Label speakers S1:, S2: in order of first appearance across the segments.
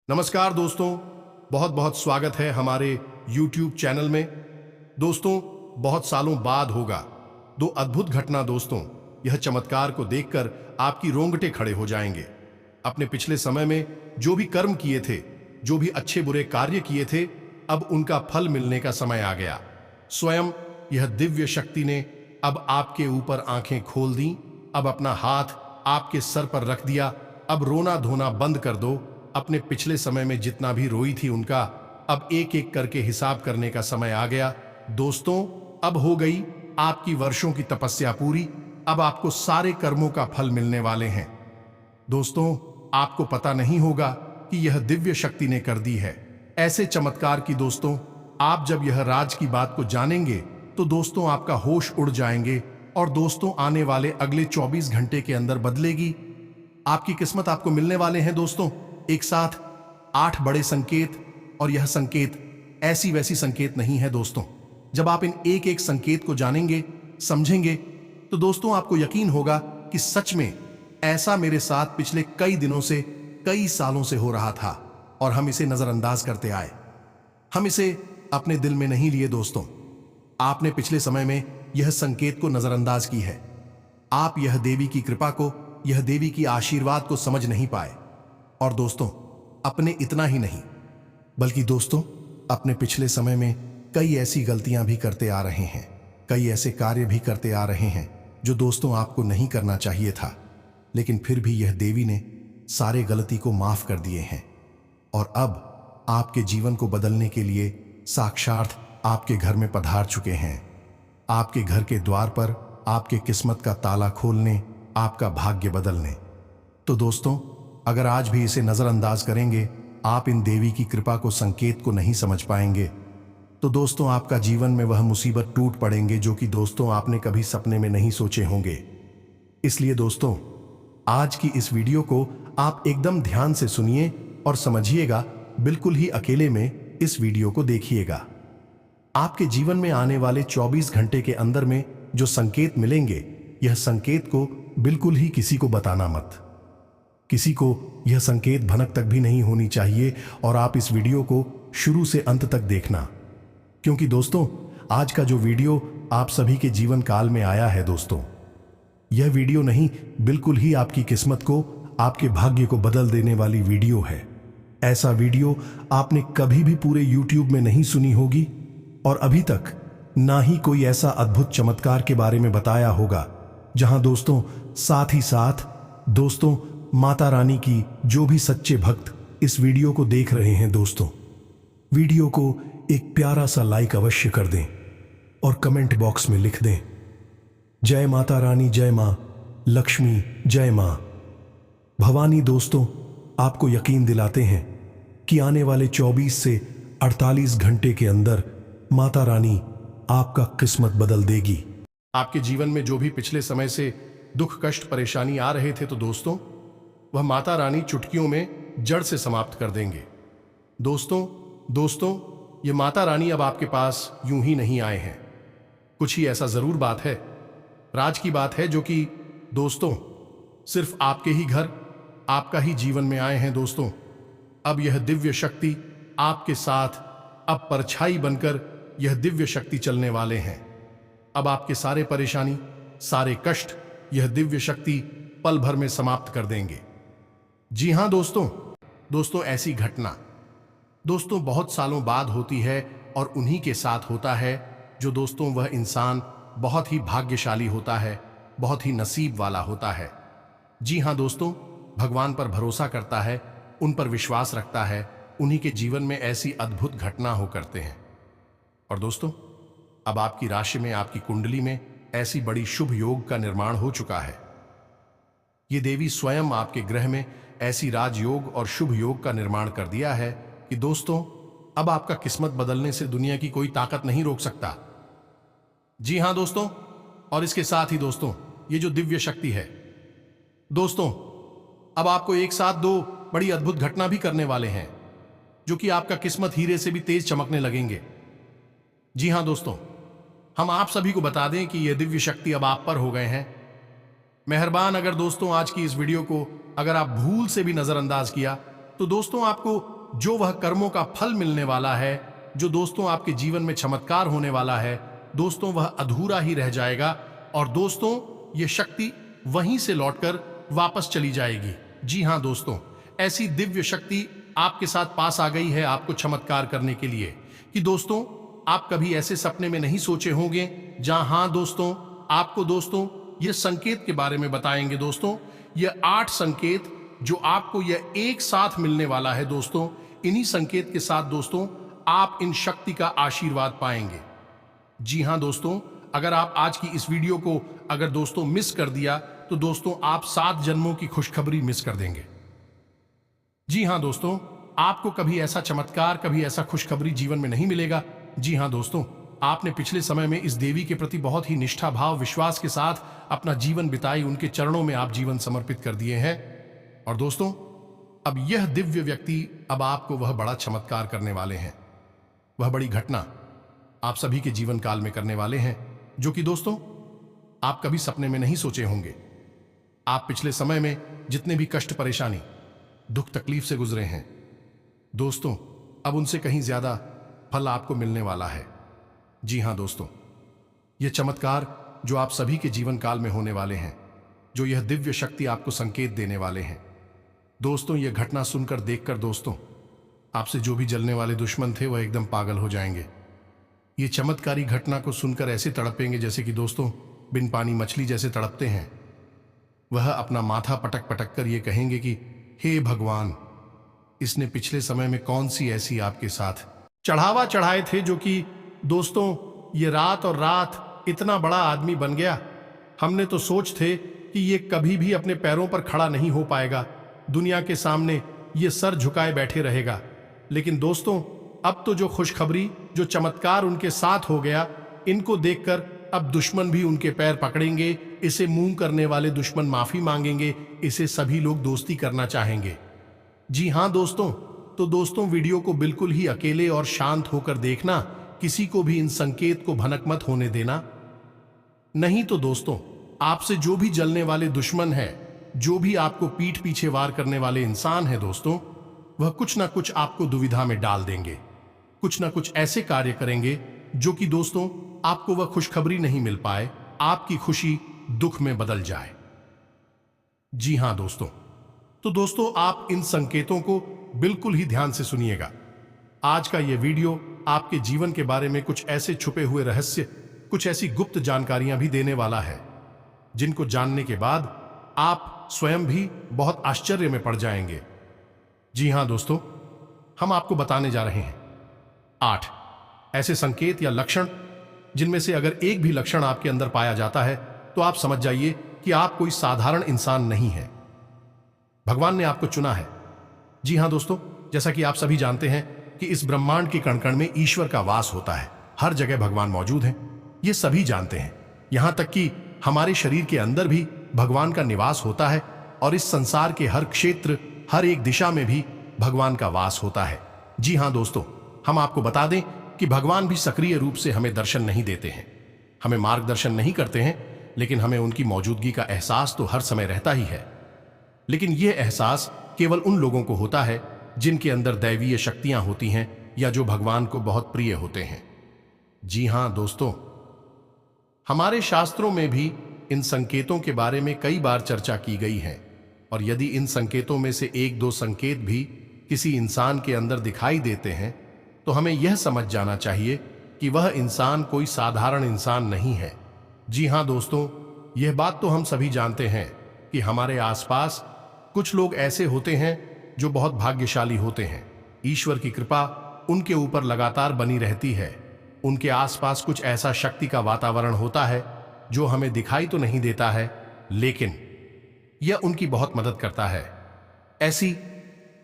S1: नमस्कार दोस्तों, बहुत बहुत स्वागत है हमारे YouTube चैनल में। दोस्तों, बहुत सालों बाद होगा दो अद्भुत घटना। दोस्तों, यह चमत्कार को देखकर आपकी रोंगटे खड़े हो जाएंगे। अपने पिछले समय में जो भी कर्म किए थे, जो भी अच्छे बुरे कार्य किए थे, अब उनका फल मिलने का समय आ गया। स्वयं यह दिव्य शक्ति ने अब आपके ऊपर आंखें खोल दी, अब अपना हाथ आपके सर पर रख दिया। अब रोना धोना बंद कर दो। अपने पिछले समय में जितना भी रोई थी उनका अब एक एक करके हिसाब करने का समय आ गया। दोस्तों, अब हो गई आपकी वर्षों की तपस्या पूरी। अब आपको सारे कर्मों का फल मिलने वाले हैं। दोस्तों, आपको पता नहीं होगा कि यह दिव्य शक्ति ने कर दी है ऐसे चमत्कार की। दोस्तों, आप जब यह राज की बात को जानेंगे तो दोस्तों आपका होश उड़ जाएंगे। और दोस्तों, आने वाले अगले 24 घंटे के अंदर बदलेगी आपकी किस्मत। आपको मिलने वाले हैं दोस्तों एक साथ 8 बड़े संकेत। और यह संकेत ऐसी वैसी संकेत नहीं है दोस्तों। जब आप इन एक एक संकेत को जानेंगे, समझेंगे, तो दोस्तों आपको यकीन होगा कि सच में ऐसा मेरे साथ पिछले कई दिनों से, कई सालों से हो रहा था और हम इसे नजरअंदाज करते आए। हम इसे अपने दिल में नहीं लिए। दोस्तों, आपने पिछले समय में यह संकेत को नजरअंदाज की है। आप यह देवी की कृपा को, यह देवी की आशीर्वाद को समझ नहीं पाए। और दोस्तों, अपने इतना ही नहीं, बल्कि दोस्तों अपने पिछले समय में कई ऐसी गलतियां भी करते आ रहे हैं, कई ऐसे कार्य भी करते आ रहे हैं जो दोस्तों आपको नहीं करना चाहिए था। लेकिन फिर भी यह देवी ने सारे गलती को माफ कर दिए हैं और अब आपके जीवन को बदलने के लिए साक्षात आपके घर में पधार चुके हैं। आपके घर के द्वार पर आपके किस्मत का ताला खोलने, आपका भाग्य बदलने। तो दोस्तों, अगर आज भी इसे नजरअंदाज करेंगे, आप इन देवी की कृपा को, संकेत को नहीं समझ पाएंगे, तो दोस्तों आपका जीवन में वह मुसीबत टूट पड़ेंगे जो कि दोस्तों आपने कभी सपने में नहीं सोचे होंगे। इसलिए दोस्तों, आज की इस वीडियो को आप एकदम ध्यान से सुनिए और समझिएगा। बिल्कुल ही अकेले में इस वीडियो को देखिएगा। आपके जीवन में आने वाले 24 घंटे के अंदर में जो संकेत मिलेंगे, यह संकेत को बिल्कुल ही किसी को बताना मत। किसी को यह संकेत भनक तक भी नहीं होनी चाहिए। और आप इस वीडियो को शुरू से अंत तक देखना, क्योंकि दोस्तों आज का जो वीडियो आप सभी के जीवन काल में आया है दोस्तों, यह वीडियो नहीं, बिल्कुल ही आपकी किस्मत को, आपके भाग्य को बदल देने वाली वीडियो है। ऐसा वीडियो आपने कभी भी पूरे YouTube में नहीं सुनी होगी और अभी तक ना ही कोई ऐसा अद्भुत चमत्कार के बारे में बताया होगा, जहां दोस्तों साथ ही साथ दोस्तों माता रानी की जो भी सच्चे भक्त इस वीडियो को देख रहे हैं दोस्तों, वीडियो को एक प्यारा सा लाइक अवश्य कर दें और कमेंट बॉक्स में लिख दें, जय माता रानी, जय मां लक्ष्मी, जय मां भवानी। दोस्तों, आपको यकीन दिलाते हैं कि आने वाले 24 से 48 घंटे के अंदर माता रानी आपका किस्मत बदल देगी। आपके जीवन में जो भी पिछले समय से दुख, कष्ट, परेशानी आ रहे थे, तो दोस्तों वह माता रानी चुटकियों में जड़ से समाप्त कर देंगे। दोस्तों ये माता रानी अब आपके पास यूं ही नहीं आए हैं। कुछ ही ऐसा जरूर बात है, राज की बात है, जो कि दोस्तों सिर्फ आपके ही घर, आपका ही जीवन में आए हैं। दोस्तों, अब यह दिव्य शक्ति आपके साथ, अब परछाई बनकर यह दिव्य शक्ति चलने वाले हैं। अब आपके सारे परेशानी, सारे कष्ट यह दिव्य शक्ति पल भर में समाप्त कर देंगे। जी हां दोस्तों ऐसी घटना दोस्तों बहुत सालों बाद होती है और उन्हीं के साथ होता है जो दोस्तों वह इंसान बहुत ही भाग्यशाली होता है, बहुत ही नसीब वाला होता है। जी हां दोस्तों, भगवान पर भरोसा करता है, उन पर विश्वास रखता है, उन्हीं के जीवन में ऐसी अद्भुत घटना हो करते हैं। और दोस्तों, अब आपकी राशि में, आपकी कुंडली में ऐसी बड़ी शुभ योग का निर्माण हो चुका है। ये देवी स्वयं आपके ग्रह में ऐसी राजयोग और शुभ योग का निर्माण कर दिया है कि दोस्तों अब आपका किस्मत बदलने से दुनिया की कोई ताकत नहीं रोक सकता। जी हां दोस्तों, और इसके साथ ही दोस्तों ये जो दिव्य शक्ति है दोस्तों, अब आपको एक साथ 2 बड़ी अद्भुत घटना भी करने वाले हैं, जो कि आपका किस्मत हीरे से भी तेज चमकने लगेंगे। जी हां दोस्तों, हम आप सभी को बता दें कि यह दिव्य शक्ति अब आप पर हो गए हैं। मेहरबान अगर दोस्तों आज की इस वीडियो को अगर आप भूल से भी नजरअंदाज किया, तो दोस्तों आपको जो वह कर्मों का फल मिलने वाला है, जो दोस्तों आपके जीवन में चमत्कार होने वाला है, दोस्तों वह अधूरा ही रह जाएगा और दोस्तों ये शक्ति वहीं से लौटकर वापस चली जाएगी। जी हां दोस्तों, ऐसी दिव्य शक्ति आपके साथ पास आ गई है आपको चमत्कार करने के लिए कि दोस्तों आप कभी ऐसे सपने में नहीं सोचे होंगे। जहां हां दोस्तों, आपको दोस्तों ये संकेत के बारे में बताएंगे। दोस्तों ये 8 संकेत जो आपको यह एक साथ मिलने वाला है दोस्तों, इन्हीं संकेत के साथ दोस्तों आप इन शक्ति का आशीर्वाद पाएंगे। जी हां दोस्तों, अगर आप आज की इस वीडियो को अगर दोस्तों मिस कर दिया तो दोस्तों आप 7 जन्मों की खुशखबरी मिस कर देंगे। जी हां दोस्तों, आपको कभी ऐसा चमत्कार, कभी ऐसा खुशखबरी जीवन में नहीं मिलेगा। जी हां दोस्तों, आपने पिछले समय में इस देवी के प्रति बहुत ही निष्ठा भाव विश्वास के साथ अपना जीवन बिताई, उनके चरणों में आप जीवन समर्पित कर दिए हैं। और दोस्तों अब यह दिव्य व्यक्ति अब आपको वह बड़ा चमत्कार करने वाले हैं, वह बड़ी घटना आप सभी के जीवन काल में करने वाले हैं, जो कि दोस्तों आप कभी सपने में नहीं सोचे होंगे। आप पिछले समय में जितने भी कष्ट, परेशानी, दुख, तकलीफ से गुजरे हैं दोस्तों, अब उनसे कहीं ज्यादा फल आपको मिलने वाला है। जी हां दोस्तों, यह चमत्कार जो आप सभी के जीवन काल में होने वाले हैं, जो यह दिव्य शक्ति आपको संकेत देने वाले हैं दोस्तों, यह घटना सुनकर, देखकर दोस्तों आपसे जो भी जलने वाले दुश्मन थे वह एकदम पागल हो जाएंगे। ये चमत्कारी घटना को सुनकर ऐसे तड़पेंगे जैसे कि दोस्तों बिन पानी मछली जैसे तड़पते हैं। वह अपना माथा पटक पटक कर ये कहेंगे कि हे भगवान, इसने पिछले समय में कौन सी ऐसी आपके साथ चढ़ावा चढ़ाए थे जो कि दोस्तों ये रात और रात इतना बड़ा आदमी बन गया। हमने तो सोच थे कि ये कभी भी अपने पैरों पर खड़ा नहीं हो पाएगा, दुनिया के सामने ये सर झुकाए बैठे रहेगा। लेकिन दोस्तों अब तो जो खुशखबरी, जो चमत्कार उनके साथ हो गया, इनको देखकर अब दुश्मन भी उनके पैर पकड़ेंगे। इसे मूंग करने वाले दुश्मन माफी मांगेंगे, इसे सभी लोग दोस्ती करना चाहेंगे। जी हां दोस्तों, तो दोस्तों वीडियो को बिल्कुल ही अकेले और शांत होकर देखना, किसी को भी इन संकेत को भनक मत होने देना। नहीं तो दोस्तों आपसे जो भी जलने वाले दुश्मन है, जो भी आपको पीठ पीछे वार करने वाले इंसान है दोस्तों, वह कुछ ना कुछ आपको दुविधा में डाल देंगे, कुछ ना कुछ ऐसे कार्य करेंगे जो कि दोस्तों आपको वह खुशखबरी नहीं मिल पाए, आपकी खुशी दुख में बदल जाए। जी हां दोस्तों, तो दोस्तों आप इन संकेतों को बिल्कुल ही ध्यान से सुनिएगा। आज का यह वीडियो आपके जीवन के बारे में कुछ ऐसे छुपे हुए रहस्य, कुछ ऐसी गुप्त जानकारियां भी देने वाला है, जिनको जानने के बाद आप स्वयं भी बहुत आश्चर्य में पड़ जाएंगे। जी हां दोस्तों, हम आपको बताने जा रहे हैं 8 ऐसे संकेत या लक्षण, जिनमें से अगर एक भी लक्षण आपके अंदर पाया जाता है तो आप समझ जाइए कि आप कोई साधारण इंसान नहीं है, भगवान ने आपको चुना है। जी हां दोस्तों, जैसा कि आप सभी जानते हैं कि इस ब्रह्मांड के कण कण में ईश्वर का वास होता है, हर जगह भगवान मौजूद हैं, ये सभी जानते हैं। यहां तक कि हमारे शरीर के अंदर भी भगवान का निवास होता है और इस संसार के हर क्षेत्र, हर एक दिशा में भी भगवान का वास होता है। जी हां दोस्तों, हम आपको बता दें कि भगवान भी सक्रिय रूप से हमें दर्शन नहीं देते हैं, हमें मार्गदर्शन नहीं करते हैं, लेकिन हमें उनकी मौजूदगी का एहसास तो हर समय रहता ही है। लेकिन यह एहसास केवल उन लोगों को होता है जिनके अंदर दैवीय शक्तियां होती हैं या जो भगवान को बहुत प्रिय होते हैं। जी हां दोस्तों, हमारे शास्त्रों में भी इन संकेतों के बारे में कई बार चर्चा की गई है, और यदि इन संकेतों में से 1-2 संकेत भी किसी इंसान के अंदर दिखाई देते हैं तो हमें यह समझ जाना चाहिए कि वह इंसान कोई साधारण इंसान नहीं है। जी हां दोस्तों, यह बात तो हम सभी जानते हैं कि हमारे आसपास कुछ लोग ऐसे होते हैं जो बहुत भाग्यशाली होते हैं। ईश्वर की कृपा उनके ऊपर लगातार बनी रहती है। उनके आसपास कुछ ऐसा शक्ति का वातावरण होता है जो हमें दिखाई तो नहीं देता है, लेकिन यह उनकी बहुत मदद करता है। ऐसी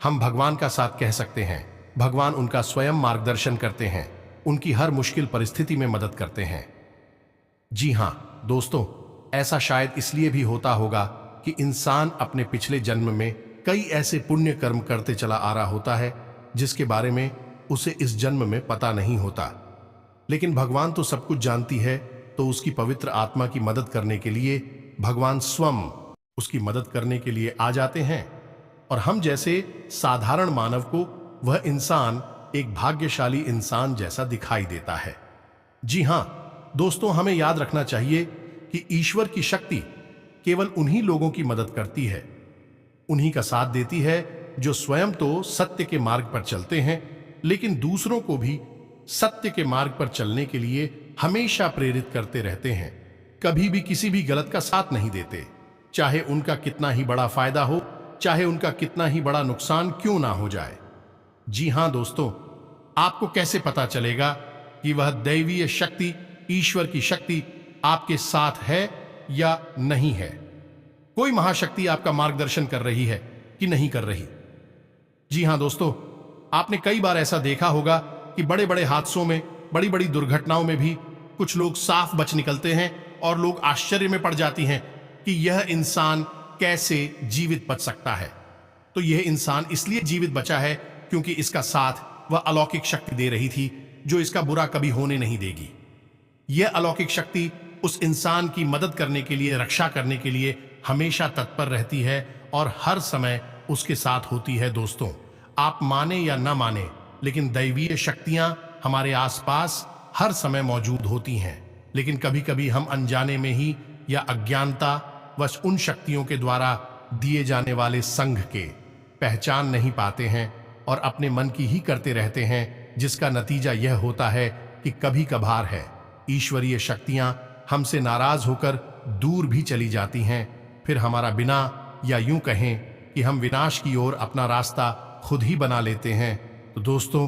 S1: हम भगवान का साथ कह सकते हैं। भगवान उनका स्वयं मार्गदर्शन करते हैं, उनकी हर मुश्किल परिस्थिति में मदद करते हैं। जी हां दोस्तों, ऐसा शायद इसलिए भी होता होगा कि इंसान अपने पिछले जन्म में कई ऐसे पुण्य कर्म करते चला आ रहा होता है जिसके बारे में उसे इस जन्म में पता नहीं होता। लेकिन भगवान तो सब कुछ जानती है, तो उसकी पवित्र आत्मा की मदद करने के लिए भगवान स्वयं उसकी मदद करने के लिए आ जाते हैं और हम जैसे साधारण मानव को वह इंसान एक भाग्यशाली इंसान जैसा दिखाई देता है। जी हां दोस्तों, हमें याद रखना चाहिए कि ईश्वर की शक्ति केवल उन्हीं लोगों की मदद करती है, उन्हीं का साथ देती है जो स्वयं तो सत्य के मार्ग पर चलते हैं, लेकिन दूसरों को भी सत्य के मार्ग पर चलने के लिए हमेशा प्रेरित करते रहते हैं। कभी भी किसी भी गलत का साथ नहीं देते, चाहे उनका कितना ही बड़ा फायदा हो, चाहे उनका कितना ही बड़ा नुकसान क्यों ना हो जाए। जी हां दोस्तों, आपको कैसे पता चलेगा कि वह दैवीय शक्ति, ईश्वर की शक्ति आपके साथ है या नहीं है? कोई महाशक्ति आपका मार्गदर्शन कर रही है कि नहीं कर रही? जी हां दोस्तों, आपने कई बार ऐसा देखा होगा कि बड़े बड़े हादसों में, बड़ी बड़ी दुर्घटनाओं में भी कुछ लोग साफ बच निकलते हैं और लोग आश्चर्य में पड़ जाती हैं कि यह इंसान कैसे जीवित बच सकता है। तो यह इंसान इसलिए जीवित बचा है क्योंकि इसका साथ वह अलौकिक शक्ति दे रही थी जो इसका बुरा कभी होने नहीं देगी। यह अलौकिक शक्ति उस इंसान की मदद करने के लिए, रक्षा करने के लिए हमेशा तत्पर रहती है और हर समय उसके साथ होती है। दोस्तों, आप माने या ना माने, लेकिन दैवीय शक्तियां हमारे आसपास हर समय मौजूद होती हैं। लेकिन कभी कभी हम अनजाने में ही या अज्ञानता वश उन शक्तियों के द्वारा दिए जाने वाले संघ के पहचान नहीं पाते हैं और अपने मन की ही करते रहते हैं, जिसका नतीजा यह होता है कि कभी कभार है ईश्वरीय शक्तियां हमसे नाराज होकर दूर भी चली जाती हैं। फिर हमारा बिना, या यूं कहें कि हम विनाश की ओर अपना रास्ता खुद ही बना लेते हैं। तो दोस्तों,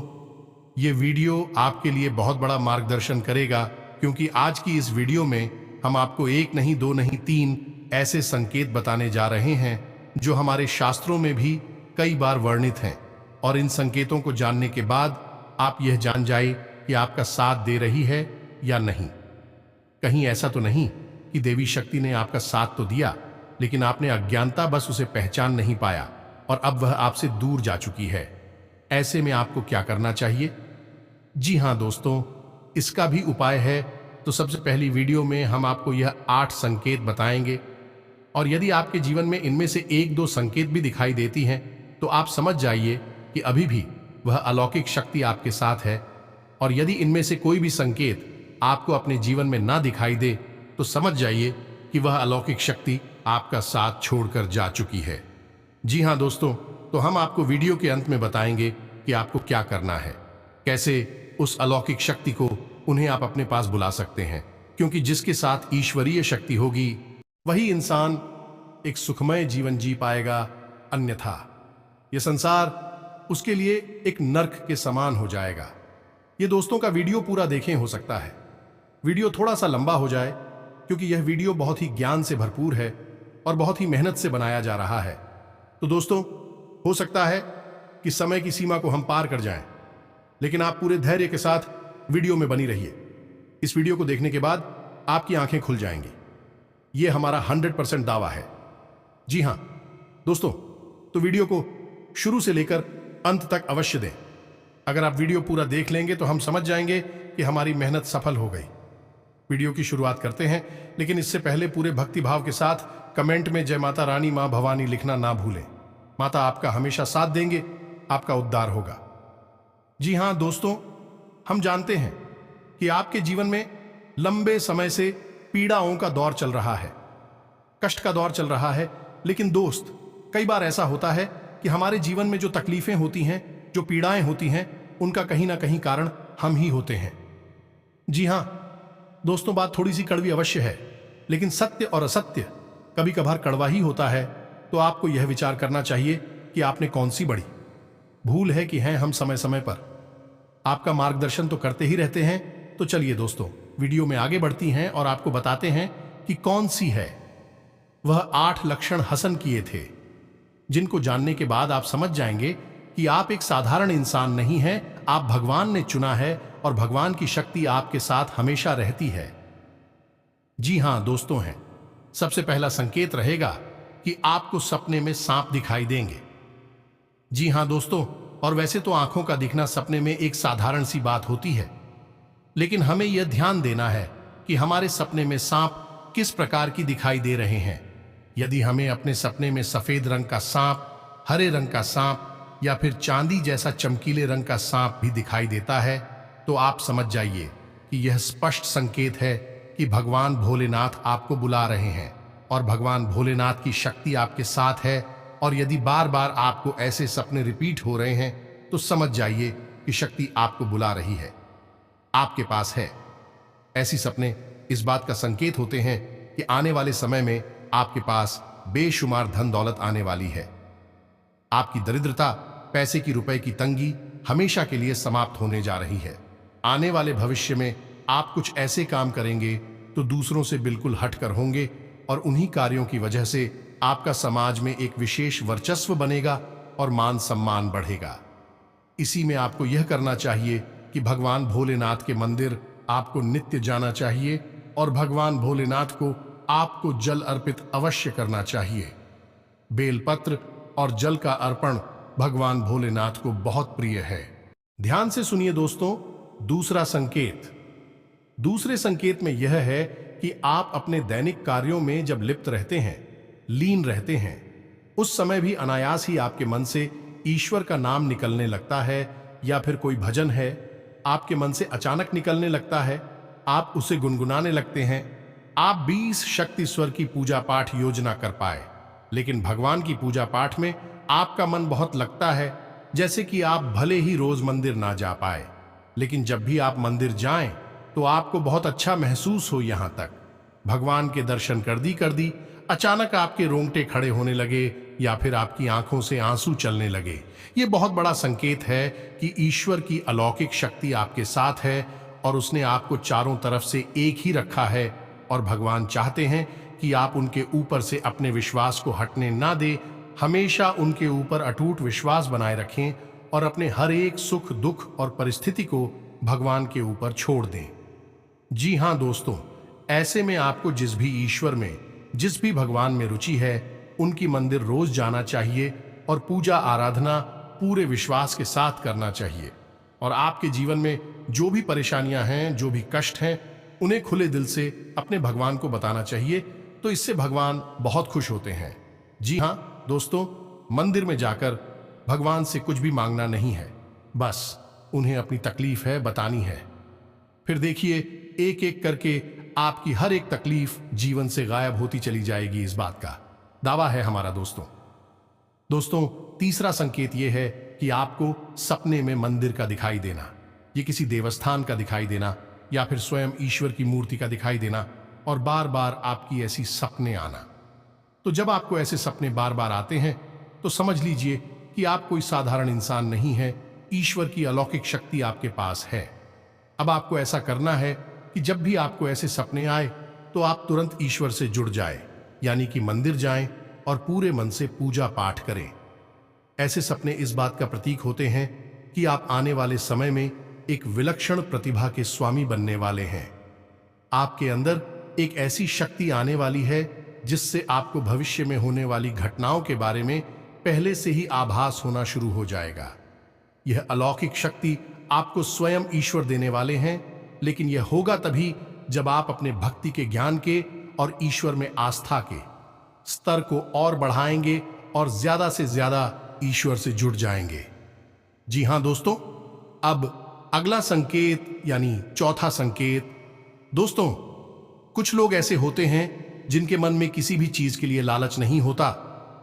S1: ये वीडियो आपके लिए बहुत बड़ा मार्गदर्शन करेगा, क्योंकि आज की इस वीडियो में हम आपको एक नहीं, दो नहीं, तीन ऐसे संकेत बताने जा रहे हैं जो हमारे शास्त्रों में भी कई बार वर्णित हैं। और इन संकेतों को जानने के बाद आप यह जान जाए कि आपका साथ दे रही है या नहीं। कहीं ऐसा तो नहीं कि देवी शक्ति ने आपका साथ तो दिया, लेकिन आपने अज्ञानता बस उसे पहचान नहीं पाया और अब वह आपसे दूर जा चुकी है। ऐसे में आपको क्या करना चाहिए? जी हां दोस्तों, इसका भी उपाय है। तो सबसे पहली वीडियो में हम आपको यह 8 संकेत बताएंगे, और यदि आपके जीवन में इनमें से 1-2 संकेत भी दिखाई देती हैं तो आप समझ जाइए कि अभी भी वह अलौकिक शक्ति आपके साथ है। और यदि इनमें से कोई भी संकेत आपको अपने जीवन में ना दिखाई दे तो समझ जाइए कि वह अलौकिक शक्ति आपका साथ छोड़कर जा चुकी है। जी हां दोस्तों, तो हम आपको वीडियो के अंत में बताएंगे कि आपको क्या करना है, कैसे उस अलौकिक शक्ति को, उन्हें आप अपने पास बुला सकते हैं, क्योंकि जिसके साथ ईश्वरीय शक्ति होगी वही इंसान एक सुखमय जीवन जी पाएगा, अन्यथा यह संसार उसके लिए एक नर्क के समान हो जाएगा। ये दोस्तों का वीडियो पूरा देखें, हो सकता है वीडियो थोड़ा सा लंबा हो जाए, क्योंकि यह वीडियो बहुत ही ज्ञान से भरपूर है और बहुत ही मेहनत से बनाया जा रहा है। तो दोस्तों, हो सकता है कि समय की सीमा को हम पार कर जाएं, लेकिन आप पूरे धैर्य के साथ वीडियो में बनी रहिए। इस वीडियो को देखने के बाद आपकी आंखें खुल जाएंगी, यह हमारा 100% दावा है। जी हां दोस्तों, तो वीडियो को शुरू से लेकर अंत तक अवश्य दें। अगर आप वीडियो पूरा देख लेंगे तो हम समझ जाएंगे कि हमारी मेहनत सफल हो गई। वीडियो की शुरुआत करते हैं, लेकिन इससे पहले पूरे भक्ति भाव के साथ कमेंट में जय माता रानी, मां भवानी लिखना ना भूलें। माता आपका हमेशा साथ देंगे, आपका उद्धार होगा। जी हां दोस्तों, हम जानते हैं कि आपके जीवन में लंबे समय से पीड़ाओं का दौर चल रहा है, कष्ट का दौर चल रहा है। लेकिन दोस्त, कई बार ऐसा होता है कि हमारे जीवन में जो तकलीफें होती हैं, जो पीड़ाएं होती हैं, उनका कहीं ना कहीं कारण हम ही होते हैं। जी हां दोस्तों, बात थोड़ी सी कड़वी अवश्य है, लेकिन सत्य और असत्य कभी कभार कड़वा ही होता है। तो आपको यह विचार करना चाहिए कि आपने कौन सी बड़ी भूल है कि हैं हम समय समय पर आपका मार्गदर्शन तो करते ही रहते हैं। तो चलिए दोस्तों, वीडियो में आगे बढ़ती हैं और आपको बताते हैं कि कौन सी है वह 8 लक्षण हसन किए थे, जिनको जानने के बाद आप समझ जाएंगे कि आप एक साधारण इंसान नहीं हैं, आप भगवान ने चुना है और भगवान की शक्ति आपके साथ हमेशा रहती है। जी हां दोस्तों हैं, सबसे पहला संकेत रहेगा कि आपको सपने में सांप दिखाई देंगे। जी हां दोस्तों, और वैसे तो आंखों का दिखना सपने में एक साधारण सी बात होती है, लेकिन हमें यह ध्यान देना है कि हमारे सपने में सांप किस प्रकार की दिखाई दे रहे हैं। यदि हमें अपने सपने में सफेद रंग का सांप, हरे रंग का सांप, या फिर चांदी जैसा चमकीले रंग का सांप भी दिखाई देता है, तो आप समझ जाइए कि यह स्पष्ट संकेत है कि भगवान भोलेनाथ आपको बुला रहे हैं और भगवान भोलेनाथ की शक्ति आपके साथ है। और यदि बार बार आपको ऐसे सपने रिपीट हो रहे हैं तो समझ जाइए कि शक्ति आपको बुला रही है, आपके पास है। ऐसी सपने इस बात का संकेत होते हैं कि आने वाले समय में आपके पास बेशुमार धन दौलत आने वाली है। आपकी दरिद्रता, पैसे की, रुपए की तंगी हमेशा के लिए समाप्त होने जा रही है। आने वाले भविष्य में आप कुछ ऐसे काम करेंगे तो दूसरों से बिल्कुल हटकर होंगे और उन्हीं कार्यों की वजह से आपका समाज में एक विशेष वर्चस्व बनेगा और मान सम्मान बढ़ेगा। इसी में आपको यह करना चाहिए कि भगवान भोलेनाथ के मंदिर आपको नित्य जाना चाहिए और भगवान भोलेनाथ को आपको जल अर्पित अवश्य करना चाहिए। बेलपत्र और जल का अर्पण भगवान भोलेनाथ को बहुत प्रिय है। ध्यान से सुनिए दोस्तों, दूसरा संकेत। दूसरे संकेत में यह है कि आप अपने दैनिक कार्यों में जब लिप्त रहते हैं, लीन रहते हैं, उस समय भी अनायास ही आपके मन से ईश्वर का नाम निकलने लगता है, या फिर कोई भजन है आपके मन से अचानक निकलने लगता है, आप उसे गुनगुनाने लगते हैं। आप 20 शक्ति स्वर की पूजा पाठ योजना कर पाए, लेकिन भगवान की पूजा पाठ में आपका मन बहुत लगता है, जैसे कि आप भले ही रोज मंदिर ना जा पाए, लेकिन जब भी आप मंदिर जाएं तो आपको बहुत अच्छा महसूस हो। यहां तक भगवान के दर्शन कर दी अचानक आपके रोंगटे खड़े होने लगे या फिर आपकी आंखों से आंसू चलने लगे। ये बहुत बड़ा संकेत है कि ईश्वर की अलौकिक शक्ति आपके साथ है और उसने आपको चारों तरफ से एक ही रखा है और भगवान चाहते हैं कि आप उनके ऊपर से अपने विश्वास को हटने ना दें, हमेशा उनके ऊपर अटूट विश्वास बनाए रखें और अपने हर एक सुख, दुख और परिस्थिति को भगवान के ऊपर छोड़ दें। जी हां दोस्तों, ऐसे में आपको जिस भी ईश्वर में, जिस भी भगवान में रुचि है, उनकी मंदिर रोज जाना चाहिए और पूजा आराधना पूरे विश्वास के साथ करना चाहिए। और आपके जीवन में जो भी परेशानियां हैं, जो भी कष्ट हैं, उन्हें खुले दिल से अपने भगवान को बताना चाहिए, तो इससे भगवान बहुत खुश होते हैं। जी हां दोस्तों, मंदिर में जाकर भगवान से कुछ भी मांगना नहीं है, बस उन्हें अपनी तकलीफ है बतानी है। फिर देखिए, एक एक करके आपकी हर एक तकलीफ जीवन से गायब होती चली जाएगी। इस बात का दावा है हमारा दोस्तों। तीसरा संकेत यह है कि आपको सपने में मंदिर का दिखाई देना, ये किसी देवस्थान का दिखाई देना या फिर स्वयं ईश्वर की मूर्ति का दिखाई देना और बार बार आपकी ऐसी सपने आना। तो जब आपको ऐसे सपने बार बार आते हैं तो समझ लीजिए कि आप कोई साधारण इंसान नहीं है, ईश्वर की अलौकिक शक्ति आपके पास है। अब आपको ऐसा करना है कि जब भी आपको ऐसे सपने आए तो आप तुरंत ईश्वर से जुड़ जाए, यानी कि मंदिर जाएं और पूरे मन से पूजा पाठ करें। ऐसे सपने इस बात का प्रतीक होते हैं कि आप आने वाले समय में एक विलक्षण प्रतिभा के स्वामी बनने वाले हैं। आपके अंदर एक ऐसी शक्ति आने वाली है जिससे आपको भविष्य में होने वाली घटनाओं के बारे में पहले से ही आभास होना शुरू हो जाएगा। यह अलौकिक शक्ति आपको स्वयं ईश्वर देने वाले हैं, लेकिन यह होगा तभी जब आप अपने भक्ति के ज्ञान के और ईश्वर में आस्था के स्तर को और बढ़ाएंगे और ज्यादा से ज्यादा ईश्वर से जुड़ जाएंगे। जी हां दोस्तों, अब अगला संकेत यानी चौथा संकेत। दोस्तों, कुछ लोग ऐसे होते हैं जिनके मन में किसी भी चीज के लिए लालच नहीं होता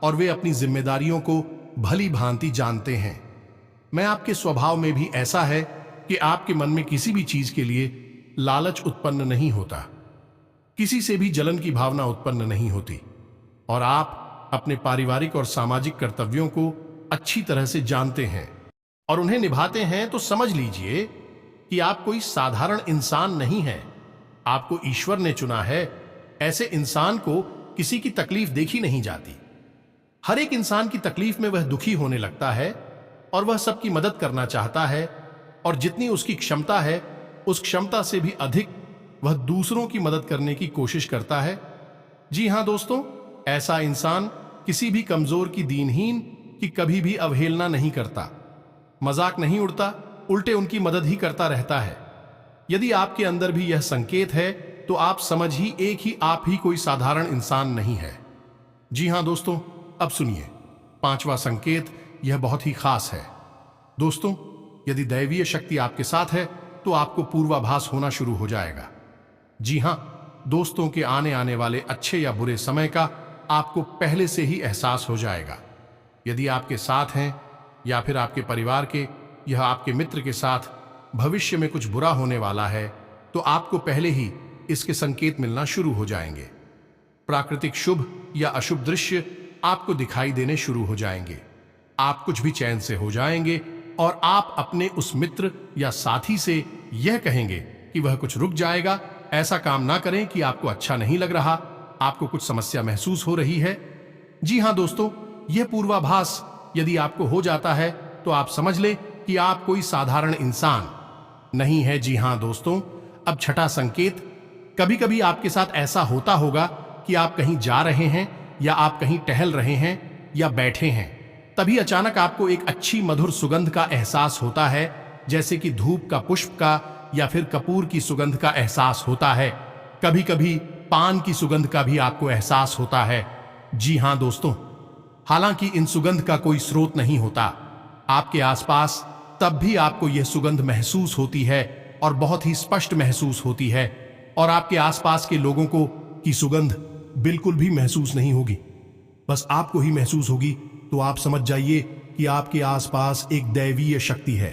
S1: और वे अपनी जिम्मेदारियों को भली भांति जानते हैं। मैं आपके स्वभाव में भी ऐसा है कि आपके मन में किसी भी चीज के लिए लालच उत्पन्न नहीं होता, किसी से भी जलन की भावना उत्पन्न नहीं होती और आप अपने पारिवारिक और सामाजिक कर्तव्यों को अच्छी तरह से जानते हैं और उन्हें निभाते हैं। तो समझ लीजिए कि आप कोई साधारण इंसान नहीं हैं, आपको ईश्वर ने चुना है। ऐसे इंसान को किसी की तकलीफ देखी नहीं जाती। हर एक इंसान की तकलीफ में वह दुखी होने लगता है और वह सबकी मदद करना चाहता है और जितनी उसकी क्षमता है उस क्षमता से भी अधिक वह दूसरों की मदद करने की कोशिश करता है। जी हां दोस्तों, ऐसा इंसान किसी भी कमजोर की, दीनहीन की कभी भी अवहेलना नहीं करता, मजाक नहीं उड़ता, उल्टे उनकी मदद ही करता रहता है। यदि आपके अंदर भी यह संकेत है तो आप समझ ही एक ही आप ही कोई साधारण इंसान नहीं है। जी हां दोस्तों, अब सुनिए पांचवा संकेत यह बहुत ही खास है। दोस्तों, यदि दैवीय शक्ति आपके साथ है तो आपको पूर्वाभास होना शुरू हो जाएगा। जी हां, दोस्तों के आने वाले अच्छे या बुरे समय का आपको पहले से ही एहसास हो जाएगा। यदि आपके साथ हैं या फिर आपके परिवार के या आपके मित्र के साथ भविष्य में कुछ बुरा होने वाला है तो आपको पहले ही इसके संकेत मिलना शुरू हो जाएंगे। प्राकृतिक शुभ या अशुभ दृश्य आपको दिखाई देने शुरू हो जाएंगे। आप कुछ भी चैन से हो जाएंगे और आप अपने उस मित्र या साथी से यह कहेंगे कि वह कुछ रुक जाएगा। ऐसा काम ना करें कि आपको अच्छा नहीं लग रहा, आपको कुछ समस्या महसूस हो रही है। जी हां दोस्तों, यह पूर्वाभास यदि आपको हो जाता है तो आप समझ लें कि आप कोई साधारण इंसान नहीं है। जी हां दोस्तों, अब छठा संकेत, कभी कभी आपके साथ ऐसा होता होगा कि आप कहीं जा रहे हैं या आप कहीं टहल रहे हैं या बैठे हैं, तभी अचानक आपको एक अच्छी मधुर सुगंध का एहसास होता है, जैसे कि धूप का पुष्प का या फिर कपूर की सुगंध का एहसास होता है। कभी कभी पान की सुगंध का भी आपको एहसास होता है। जी हां दोस्तों, हालांकि इन सुगंध का कोई स्रोत नहीं होता आपके आसपास, तब भी आपको यह सुगंध महसूस होती है और बहुत ही स्पष्ट महसूस होती है, और आपके आसपास के लोगों को की सुगंध बिल्कुल भी महसूस नहीं होगी, बस आपको ही महसूस होगी। तो आप समझ जाइए कि आपके आसपास एक दैवीय शक्ति है,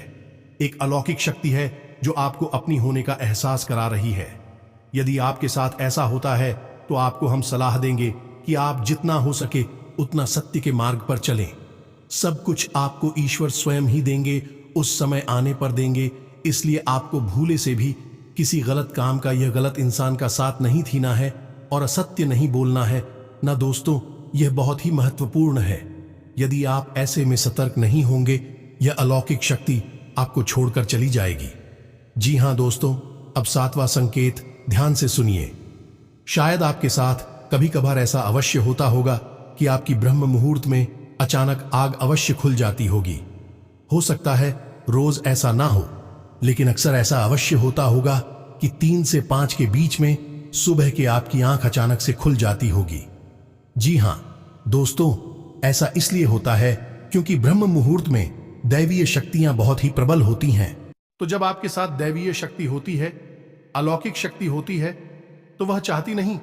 S1: एक अलौकिक शक्ति है जो आपको अपनी होने का एहसास करा रही है। यदि आपके साथ ऐसा होता है तो आपको हम सलाह देंगे कि आप जितना हो सके उतना सत्य के मार्ग पर चलें। सब कुछ आपको ईश्वर स्वयं ही देंगे, उस समय आने पर देंगे। इसलिए आपको भूले से भी किसी गलत काम का या गलत इंसान का साथ नहीं थीना है और असत्य नहीं बोलना है ना। दोस्तों, यह बहुत ही महत्वपूर्ण है। यदि आप ऐसे में सतर्क नहीं होंगे, यह अलौकिक शक्ति आपको छोड़कर चली जाएगी। जी हां दोस्तों, अब सातवां संकेत ध्यान से सुनिए। शायद आपके साथ कभी कभार ऐसा अवश्य होता होगा कि आपकी ब्रह्म मुहूर्त में अचानक आग अवश्य खुल जाती होगी। हो सकता है रोज ऐसा ना हो, लेकिन अक्सर ऐसा अवश्य होता होगा कि 3 से 5 के बीच में सुबह के आपकी आंख अचानक से खुल जाती होगी। जी हां दोस्तों, ऐसा इसलिए होता है क्योंकि ब्रह्म मुहूर्त में दैवीय शक्तियां बहुत ही प्रबल होती हैं। तो जब आपके साथ दैवीय शक्ति होती है, अलौकिक शक्ति होती है, तो वह चाहती नहीं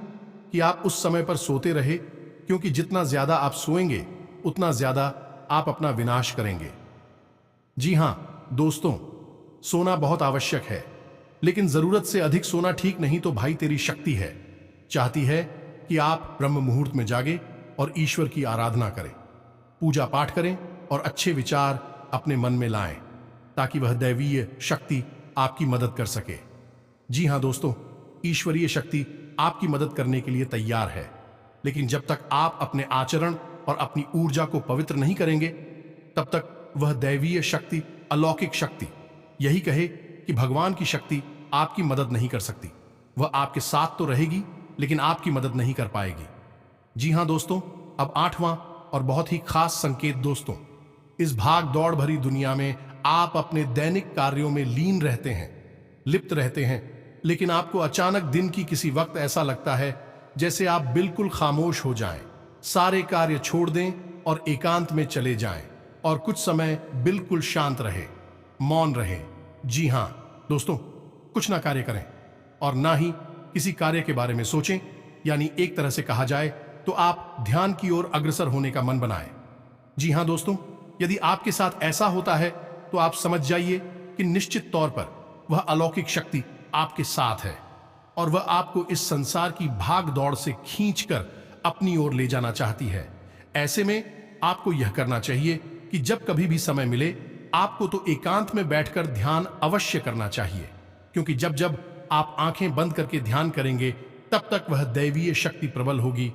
S1: कि आप उस समय पर सोते रहे, क्योंकि जितना ज्यादा आप सोएंगे उतना ज्यादा आप अपना विनाश करेंगे। जी हां दोस्तों, सोना बहुत आवश्यक है, लेकिन जरूरत से अधिक सोना ठीक नहीं। तो भाई, तेरी शक्ति है, चाहती है कि आप ब्रह्म मुहूर्त में जागे और ईश्वर की आराधना करें, पूजा पाठ करें और अच्छे विचार अपने मन में लाएं, ताकि वह दैवीय शक्ति आपकी मदद कर सके। जी हां दोस्तों, ईश्वरीय शक्ति आपकी मदद करने के लिए तैयार है, लेकिन जब तक आप अपने आचरण और अपनी ऊर्जा को पवित्र नहीं करेंगे, तब तक वह दैवीय शक्ति, अलौकिक शक्ति यही कहे कि भगवान की शक्ति आपकी मदद नहीं कर सकती। वह आपके साथ तो रहेगी, लेकिन आपकी मदद नहीं कर पाएगी। जी हां दोस्तों, अब 8वां और बहुत ही खास संकेत। दोस्तों, इस भाग दौड़ भरी दुनिया में आप अपने दैनिक कार्यों में लीन रहते हैं, लिप्त रहते हैं, लेकिन आपको अचानक दिन की किसी वक्त ऐसा लगता है जैसे आप बिल्कुल खामोश हो जाएं, सारे कार्य छोड़ दें और एकांत में चले जाएं और कुछ समय बिल्कुल शांत रहे, मौन रहे। जी हां दोस्तों, कुछ ना कार्य करें और ना ही किसी कार्य के बारे में सोचें, यानी एक तरह से कहा जाए तो आप ध्यान की ओर अग्रसर होने का मन बनाएं। जी हां दोस्तों, यदि आपके साथ ऐसा होता है तो आप समझ जाइए कि निश्चित तौर पर वह अलौकिक शक्ति आपके साथ है और वह आपको इस संसार की भाग दौड़ से खींचकर अपनी ओर ले जाना चाहती है। ऐसे में आपको यह करना चाहिए कि जब कभी भी समय मिले, आपको तो एकांत में बैठकर ध्यान अवश्य करना चाहिए, क्योंकि जब जब आप आंखें बंद करके ध्यान करेंगे, तब तक वह दैवीय शक्ति प्रबल होगी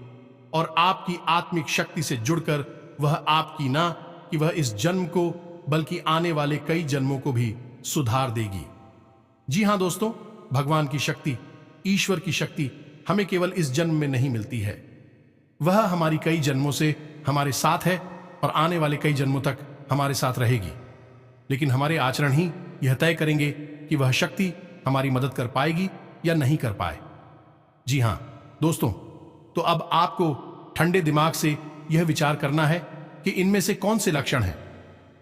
S1: और आपकी आत्मिक शक्ति से जुड़कर वह आपकी ना कि वह इस जन्म को बल्कि आने वाले कई जन्मों को भी सुधार देगी। जी हां दोस्तों, भगवान की शक्ति, ईश्वर की शक्ति हमें केवल इस जन्म में नहीं मिलती है, वह हमारी कई जन्मों से हमारे साथ है और आने वाले कई जन्मों तक हमारे साथ रहेगी। लेकिन हमारे आचरण ही यह तय करेंगे कि वह शक्ति हमारी मदद कर पाएगी या नहीं कर पाए। जी हां दोस्तों, तो अब आपको ठंडे दिमाग से यह विचार करना है कि इनमें से कौन से लक्षण हैं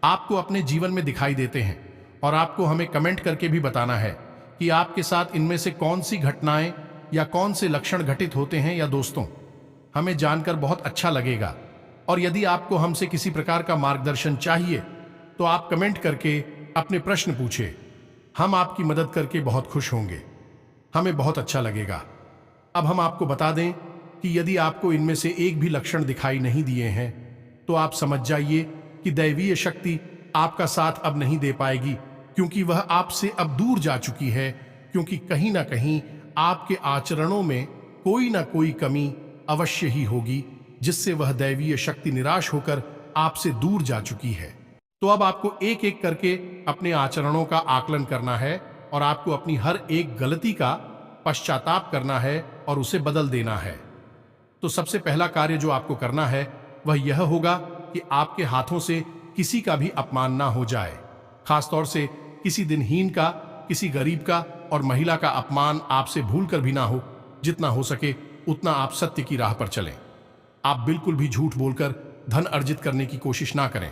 S1: आपको अपने जीवन में दिखाई देते हैं और आपको हमें कमेंट करके भी बताना है कि आपके साथ इनमें से कौन सी घटनाएं या कौन से लक्षण घटित होते हैं। या दोस्तों, हमें जानकर बहुत अच्छा लगेगा। और यदि आपको हमसे किसी प्रकार का मार्गदर्शन चाहिए तो आप कमेंट करके अपने प्रश्न पूछे। हम आपकी मदद करके बहुत खुश होंगे, हमें बहुत अच्छा लगेगा। अब हम आपको बता दें कि यदि आपको इनमें से एक भी लक्षण दिखाई नहीं दिए हैं तो आप समझ जाइए कि दैवीय शक्ति आपका साथ अब नहीं दे पाएगी, क्योंकि वह आपसे अब दूर जा चुकी है। क्योंकि कहीं ना कहीं आपके आचरणों में कोई ना कोई कमी अवश्य ही होगी, जिससे वह दैवीय शक्ति निराश होकर आपसे दूर जा चुकी है। तो अब आपको एक एक करके अपने आचरणों का आकलन करना है और आपको अपनी हर एक गलती का पश्चाताप करना है और उसे बदल देना है। तो सबसे पहला कार्य जो आपको करना है वह यह होगा कि आपके हाथों से किसी का भी अपमान ना हो जाए। खासतौर से किसी दिनहीन का, किसी गरीब का और महिला का अपमान आपसे भूल कर भी ना हो। जितना हो सके उतना आप सत्य की राह पर चलें। आप बिल्कुल भी झूठ बोलकर धन अर्जित करने की कोशिश ना करें।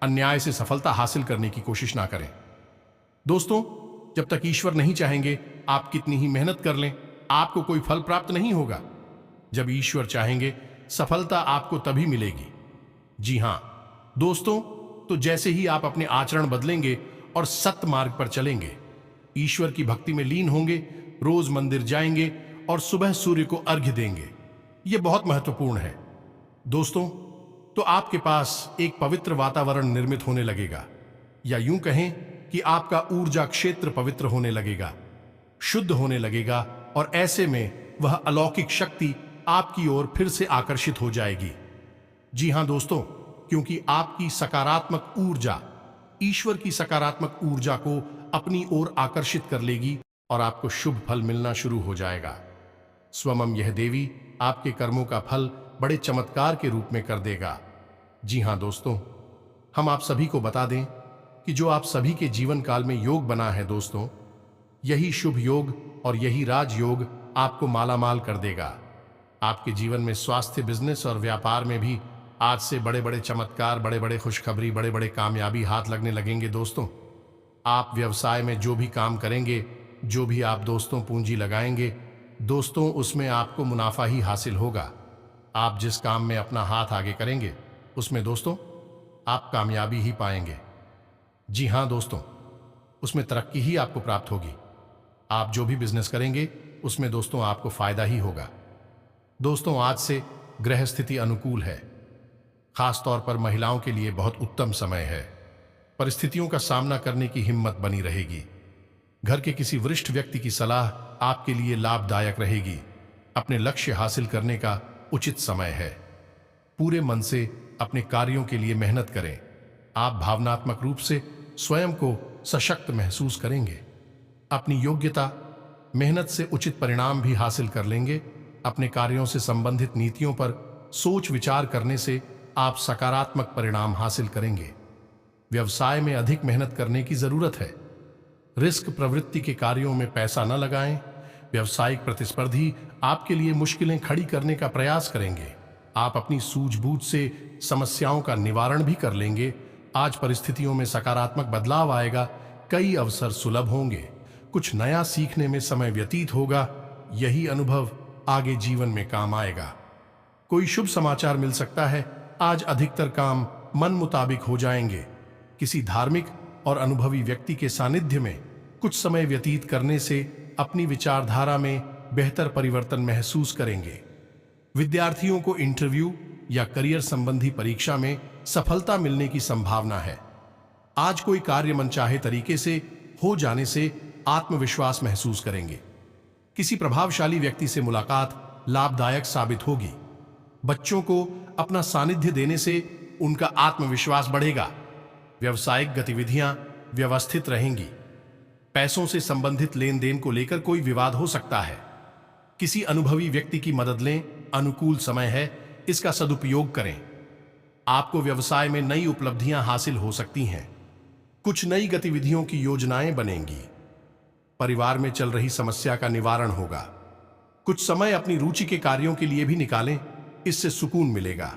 S1: अन्याय से सफलता हासिल करने की कोशिश ना करें। दोस्तों, जब तक ईश्वर नहीं चाहेंगे, आप कितनी ही मेहनत कर लें, आपको कोई फल प्राप्त नहीं होगा। जब ईश्वर चाहेंगे, सफलता आपको तभी मिलेगी। जी हां दोस्तों, तो जैसे ही आप अपने आचरण बदलेंगे और सत्य मार्ग पर चलेंगे, ईश्वर की भक्ति में लीन होंगे, रोज मंदिर जाएंगे और सुबह सूर्य को अर्घ्य देंगे, यह बहुत महत्वपूर्ण है। दोस्तों, तो आपके पास एक पवित्र वातावरण निर्मित होने लगेगा, या यूं कहें कि आपका ऊर्जा क्षेत्र पवित्र होने लगेगा, शुद्ध होने लगेगा, और ऐसे में वह अलौकिक शक्ति आपकी ओर फिर से आकर्षित हो जाएगी। जी हां दोस्तों, क्योंकि आपकी सकारात्मक ऊर्जा ईश्वर की सकारात्मक ऊर्जा को अपनी ओर आकर्षित कर लेगी और आपको शुभ फल मिलना शुरू हो जाएगा। स्वयं यह देवी आपके कर्मों का फल बड़े चमत्कार के रूप में कर देगा। जी हां दोस्तों, हम आप सभी को बता दें कि जो आप सभी के जीवन काल में योग बना है दोस्तों, यही शुभ योग और यही राजयोग आपको मालामाल कर देगा। आपके जीवन में स्वास्थ्य, बिजनेस और व्यापार में भी आज से बड़े बड़े चमत्कार, बड़े बड़े खुशखबरी, बड़े बड़े कामयाबी हाथ लगने लगेंगे। दोस्तों, आप व्यवसाय में जो भी काम करेंगे, जो भी आप दोस्तों पूंजी लगाएंगे दोस्तों, उसमें आपको मुनाफा ही हासिल होगा। आप जिस काम में अपना हाथ आगे करेंगे उसमें दोस्तों आप कामयाबी ही पाएंगे। जी हां दोस्तों, उसमें तरक्की ही आपको प्राप्त होगी। आप जो भी बिजनेस करेंगे उसमें दोस्तों आपको फायदा ही होगा। दोस्तों, आज से ग्रह स्थिति अनुकूल है। खास तौर पर महिलाओं के लिए बहुत उत्तम समय है। परिस्थितियों का सामना करने की हिम्मत बनी रहेगी। घर के किसी वरिष्ठ व्यक्ति की सलाह आपके लिए लाभदायक रहेगी। अपने लक्ष्य हासिल करने का उचित समय है। पूरे मन से अपने कार्यों के लिए मेहनत करें। आप भावनात्मक रूप से स्वयं को सशक्त महसूस करेंगे। अपनी योग्यता, मेहनत से उचित परिणाम भी हासिल कर लेंगे। अपने कार्यों से संबंधित नीतियों पर सोच विचार करने से आप सकारात्मक परिणाम हासिल करेंगे। व्यवसाय में अधिक मेहनत करने की जरूरत है। रिस्क प्रवृत्ति के कार्यों में पैसा न लगाएं। व्यवसायिक प्रतिस्पर्धी आपके लिए मुश्किलें खड़ी करने का प्रयास करेंगे। आप अपनी सूझबूझ से समस्याओं का निवारण भी कर लेंगे। आज परिस्थितियों में सकारात्मक बदलाव आएगा। कई अवसर सुलभ होंगे। कुछ नया सीखने में समय व्यतीत होगा। यही अनुभव आगे जीवन में काम आएगा। कोई शुभ समाचार मिल सकता है। आज अधिकतर काम मन मुताबिक हो जाएंगे। किसी धार्मिक और अनुभवी व्यक्ति के सानिध्य में कुछ समय व्यतीत करने से अपनी विचारधारा में बेहतर परिवर्तन महसूस करेंगे। विद्यार्थियों को इंटरव्यू या करियर संबंधी परीक्षा में सफलता मिलने की संभावना है। आज कोई कार्य मनचाहे तरीके से हो जाने से आत्मविश्वास महसूस करेंगे। किसी प्रभावशाली व्यक्ति से मुलाकात लाभदायक साबित होगी। बच्चों को अपना सानिध्य देने से उनका आत्मविश्वास बढ़ेगा। व्यावसायिक गतिविधियां व्यवस्थित रहेंगी। पैसों से संबंधित लेन देन को लेकर कोई विवाद हो सकता है। किसी अनुभवी व्यक्ति की मदद लें। अनुकूल समय है, इसका सदुपयोग करें। आपको व्यवसाय में नई उपलब्धियां हासिल हो सकती हैं। कुछ नई गतिविधियों की योजनाएं बनेंगी। परिवार में चल रही समस्या का निवारण होगा। कुछ समय अपनी रुचि के कार्यों के लिए भी निकालें, इससे सुकून मिलेगा।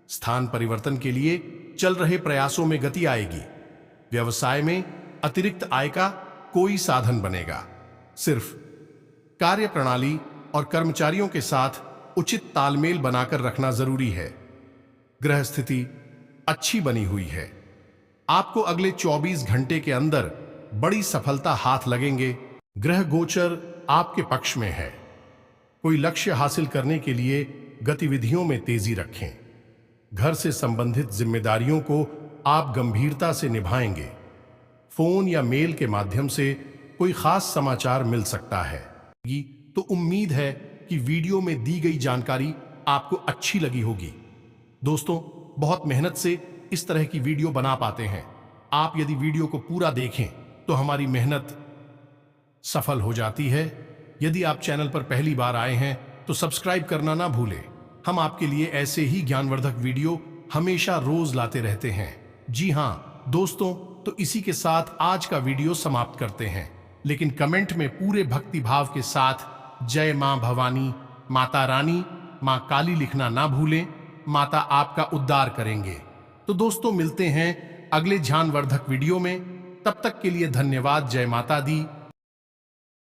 S1: स्थान परिवर्तन के लिए चल रहे प्रयासों में गति आएगी। व्यवसाय में अतिरिक्त आय का कोई साधन बनेगा। सिर्फ कार्य प्रणाली और कर्मचारियों के साथ उचित तालमेल बनाकर रखना जरूरी है। ग्रह स्थिति अच्छी बनी हुई है। आपको अगले 24 घंटे के अंदर बड़ी सफलता हाथ लगेंगे। ग्रह गोचर आपके पक्ष में है। कोई लक्ष्य हासिल करने के लिए गतिविधियों में तेजी रखें। घर से संबंधित जिम्मेदारियों को आप गंभीरता से निभाएंगे। फोन या मेल के माध्यम से कोई खास समाचार मिल सकता है। तो उम्मीद है कि वीडियो में दी गई जानकारी आपको अच्छी लगी होगी। दोस्तों, बहुत मेहनत से इस तरह की वीडियो बना पाते हैं। आप यदि वीडियो को पूरा देखें तो हमारी मेहनत सफल हो जाती है। यदि आप चैनल पर पहली बार आए हैं तो सब्सक्राइब करना ना भूलें। हम आपके लिए ऐसे ही ज्ञानवर्धक वीडियो हमेशा रोज लाते रहते हैं। जी हाँ दोस्तों, तो इसी के साथ आज का वीडियो समाप्त करते हैं। लेकिन कमेंट में पूरे भक्ति भाव के साथ जय मां भवानी, माता रानी, मां काली लिखना ना भूलें। माता आपका उद्धार करेंगे। तो दोस्तों, मिलते हैं अगले ज्ञानवर्धक वीडियो में। तब तक के लिए धन्यवाद। जय माता दी।